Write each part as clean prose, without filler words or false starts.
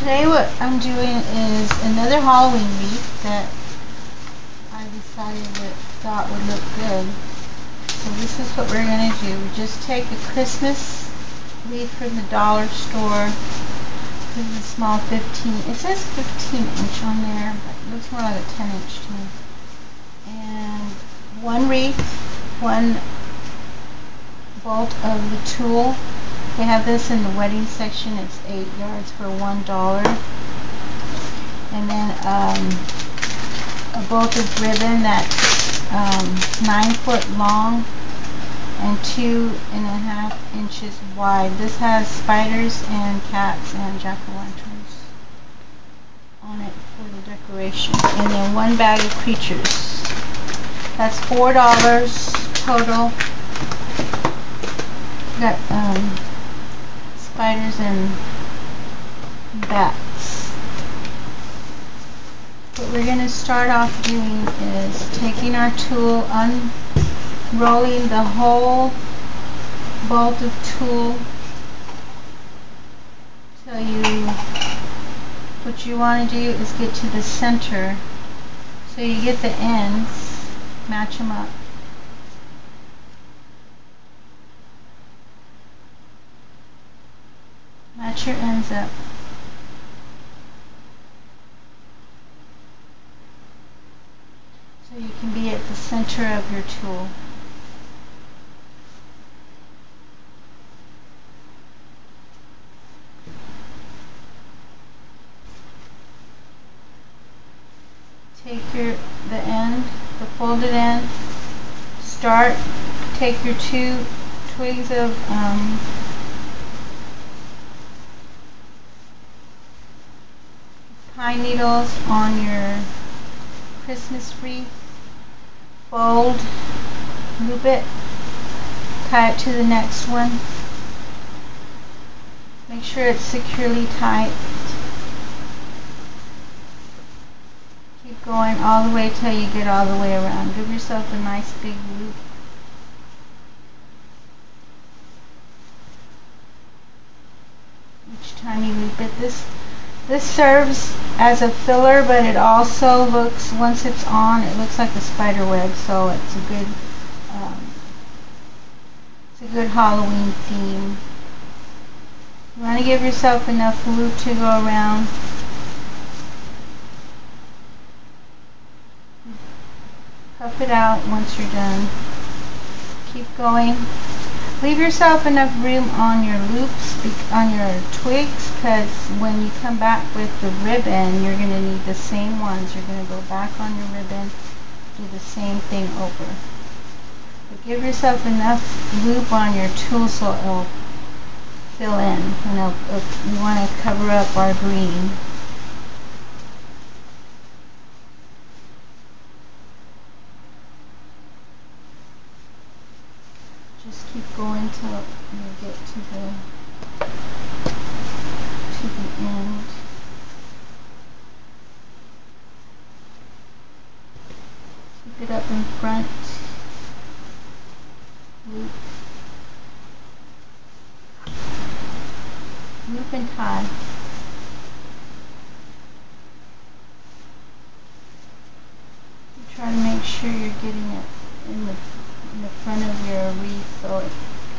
Today what I'm doing is another Halloween wreath that I decided that thought would look good. So this is what we're going to do. We just take a Christmas wreath from the dollar store. This is a small 15, it says 15 inch on there, but it looks more like a 10 inch to me. And one wreath, one bolt of the tulle. They have this in the wedding section. It's 8 yards for $1. And then a bolt of ribbon that's 9 foot long and 2.5 inches wide. This has spiders and cats and jack-o'-lanterns on it for the decoration. And then one bag of creatures. That's $4 total. Got spiders and bats. What we're going to start off doing is taking our tulle, unrolling the whole bolt of tulle till what you want to do is get to the center, so you get the ends, match them up. Match your ends up. So you can be at the center of your tulle. Take the end, the folded end, take your 2 twigs of pine needles on your Christmas wreath, fold, loop it, tie it to the next one. Make sure it's securely tight. Keep going all the way till you get all the way around. Give yourself a nice big loop. Each time you loop it, this serves as a filler, but it also looks, once it's on, it looks like a spider web, so it's a good Halloween theme. You want to give yourself enough loop to go around. Puff it out once you're done. Keep going. Leave yourself enough room on your loops, on your twigs, because when you come back with the ribbon, you're going to need the same ones. You're going to go back on your ribbon, do the same thing over. But give yourself enough loop on your tulle so it'll fill in. And you want to cover up our green. Just keep going till you get to the end. Keep it up in front. Loop. Loop and tie. You try to make sure you're getting it in the front of your wreath so it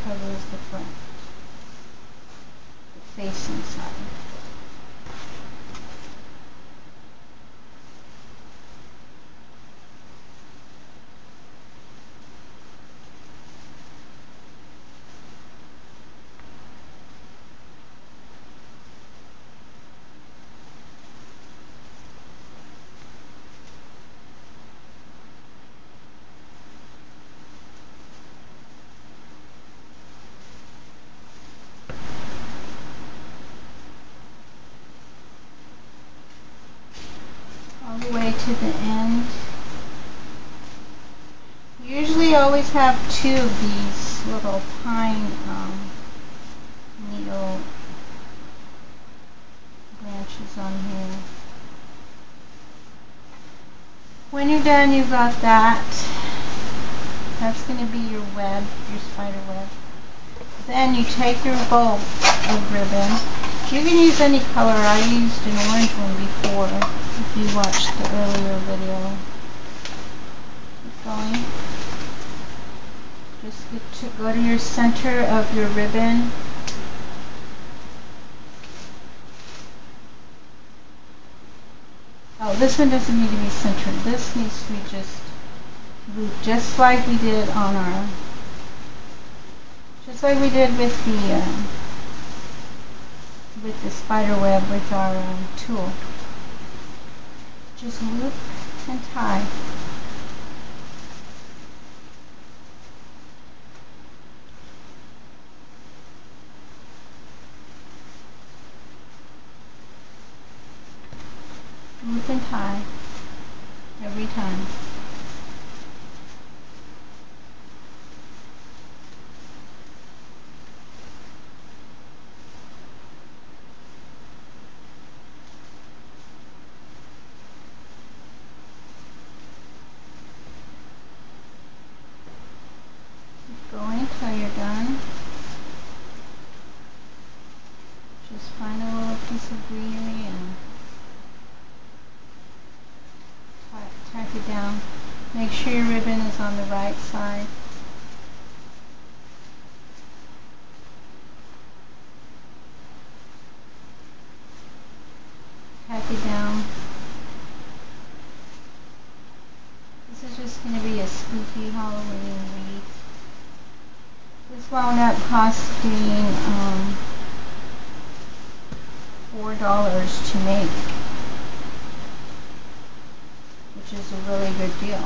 covers the front, the facing side. All the way to the end. You usually always have 2 of these little pine needle branches on here. When you're done, you've got that. That's going to be your web, your spider web. Then you take your bolt of ribbon wreath. You can use any color. I used an orange one before, if you watched the earlier video. Keep going. Just get to go to your center of your ribbon. Oh, this one doesn't need to be centered. This needs to be just loop, just like we did on our, just like we did with the spider web with our tool. Just loop and tie. Loop and tie every time. Keep going till you're done. Just find a little piece of greenery and tack it down. Make sure your ribbon is on the right side. Tack it down. This is just going to be a spooky Halloween wreath. This wound up costing $4 to make, which is a really good deal.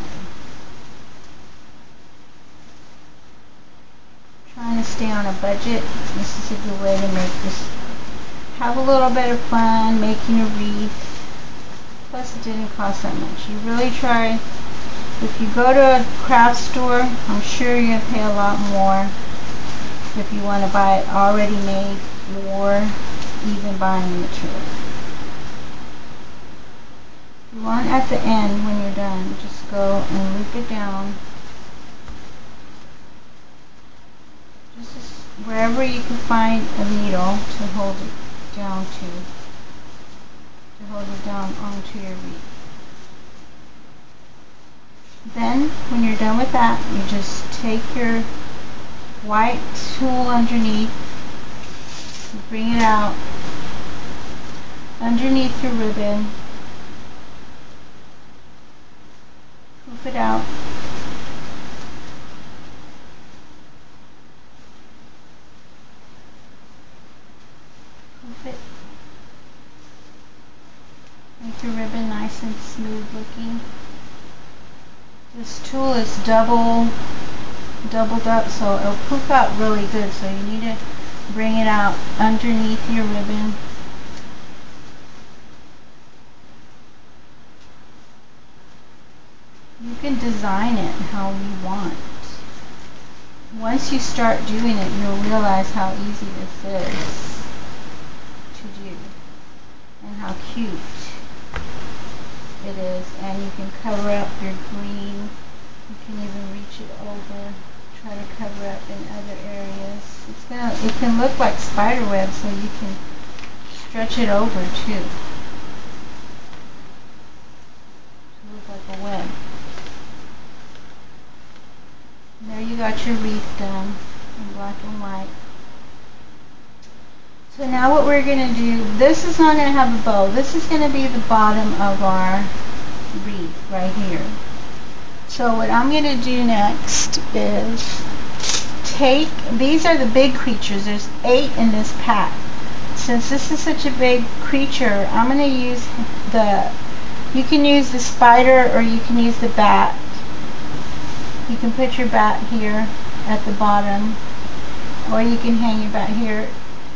Trying to stay on a budget. This is a good way to make this. Have a little bit of fun making a wreath. Plus it didn't cost that much. You really try. If you go to a craft store, I'm sure you're going to pay a lot more if you want to buy it already made or even buying the material. You want at the end when you're done, just go and loop it down. Just wherever you can find a needle to hold it down to hold it down onto your wreath. Then, when you're done with that, you just take your white tool underneath, you bring it out underneath your ribbon, poof it out, poof it, make your ribbon nice and smooth looking. This tool is doubled up, so it'll poof out really good, so you need to bring it out underneath your ribbon. You can design it how you want. Once you start doing it, you'll realize how easy this is to do and how cute it is. And you can cover up your green. You can even reach it over, try to cover up in other areas. It can look like spider web, so you can stretch it over too to look like a web. And there you got your wreath done in black and white. So now what we're going to do, this is not going to have a bow. This is going to be the bottom of our wreath right here. So what I'm going to do next is take, these are the big creatures. There's 8 in this pack. Since this is such a big creature, I'm going to use you can use the spider or you can use the bat. You can put your bat here at the bottom, or you can hang your bat here.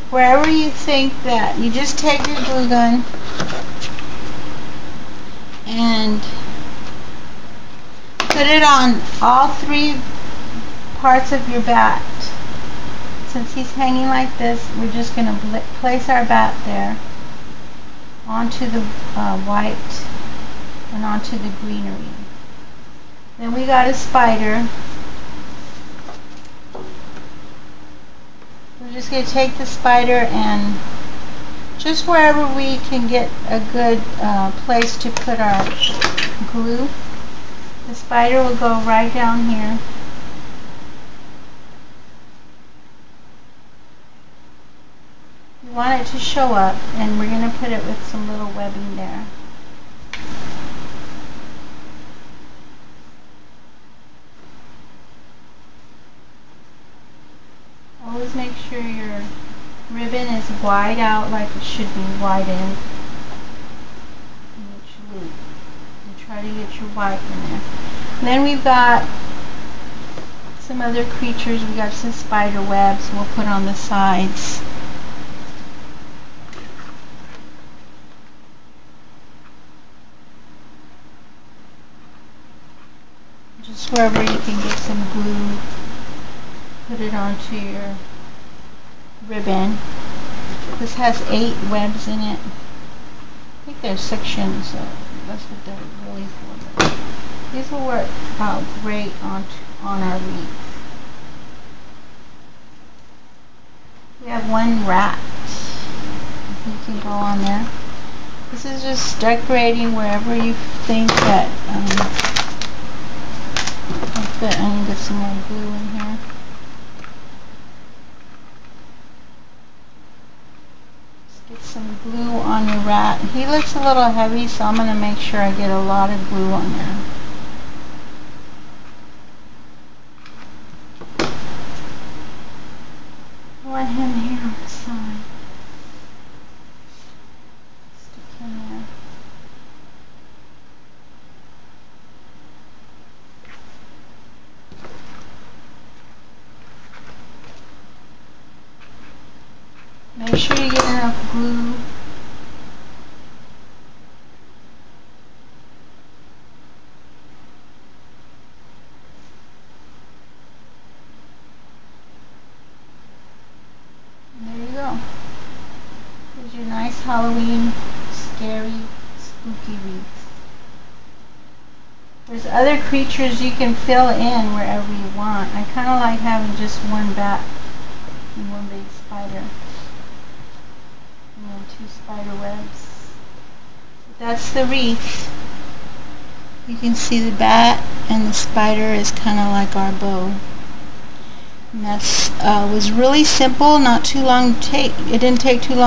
Wherever you think that, you just take your glue gun and put it on all 3 parts of your bat. Since he's hanging like this, we're just going to place our bat there onto the white and onto the greenery. Then we got a spider. We're just going to take the spider and just wherever we can get a good place to put our glue. The spider will go right down here. You want it to show up, and we're going to put it with some little webbing there. Always make sure your ribbon is wide out like it should be, wide in each loop. And try to get your white in there. And then we've got some other creatures. We got some spider webs we'll put on the sides. Just wherever you can get some glue, put it onto your ribbon. This has 8 webs in it. I think there's sections, so that's what they're really for. But these will work out great on our wreath. We have 1 rat. You can go on there. This is just decorating wherever you think that. I need to get some more glue in here. Get some glue on your rat. He looks a little heavy, so I'm going to make sure I get a lot of glue on there. I want him here on the side. Stick him there. Make sure you get enough glue. There you go. Here's your nice Halloween, scary, spooky wreath. There's other creatures you can fill in wherever you want. I kind of like having just 1 bat and 1 big spider. And then 2 spider webs. That's the wreath. You can see the bat and the spider is kind of like our bow. And that's was really simple, not too long to take. It didn't take too long.